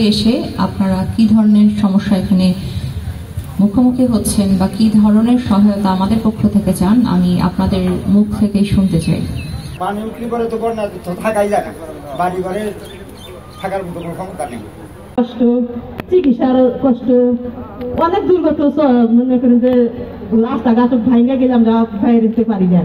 এসে আপনারা কি ধরনের সমস্যা এখানে মুখোমুখি হচ্ছেন বা কি ধরনের সহায়তা আমাদের পক্ষ থেকে চান, আমি আপনাদের মুখ থেকেই শুনতে চাই। পানি উঠলে পরে তো বন্যা তো থাকাই যায় না, বাড়ি ঘরে থাকার মতো কোনো ক্ষমতা নেই। কষ্ট, চিকিৎসার কষ্ট, অনেক দুর্গত। মনে করেন যে রাস্তাঘাট ভাঙে গেলে আমরা বাইরে পারি না।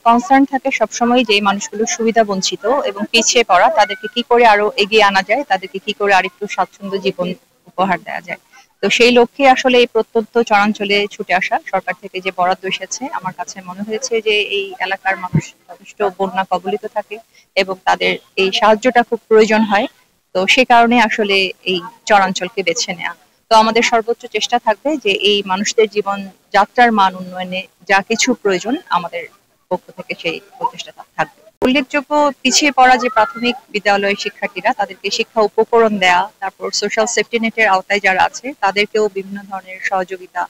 কনসার্ন থাকে সবসময় যে মানুষগুলোর সুবিধা বঞ্চিত এবং পিছিয়ে পড়া, তাদেরকে কি করে আরো এগিয়ে আনা যায়, তাদেরকে কি করে আরেকটু স্বাচ্ছন্দ্য জীবন উপহার দেওয়া যায়। তো সেই লক্ষ্যে আসলে এই প্রত্যন্ত চরাঞ্চলে ছুটে আসা, সরকার থেকে যে বরাদ্দ এসেছে, আমার কাছে মনে হয়েছে যে এই এলাকার মানুষ যথেষ্ট বন্যা কবলিত থাকে এবং তাদের এই সাহায্যটা খুব প্রয়োজন হয়। তো সে কারণে আসলে এই চরাঞ্চলকে বেছে নেওয়া। তো আমাদের সর্বোচ্চ চেষ্টা থাকবে যে এই মানুষদের জীবন যাত্রার মান উন্নয়নে যা কিছু প্রয়োজন আমাদের পক্ষ থেকে সেই প্রচেষ্টা থাকবে। উল্লেখযোগ্য পিছিয়ে পড়া যে প্রাথমিক বিদ্যালয়ের শিক্ষার্থীরা, তাদেরকে শিক্ষা উপকরণ দেয়া, তারপর সোশ্যাল সেফটি নেটের আওতায় যারা আছে তাদেরকেও বিভিন্ন ধরনের সহযোগিতা,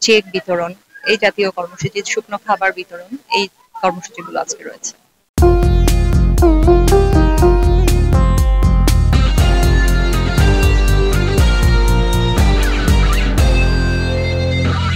চেক বিতরণ, এই জাতীয় কর্মসূচি, শুকনো খাবার বিতরণ, এই কর্মসূচিগুলো আজকে রয়েছে।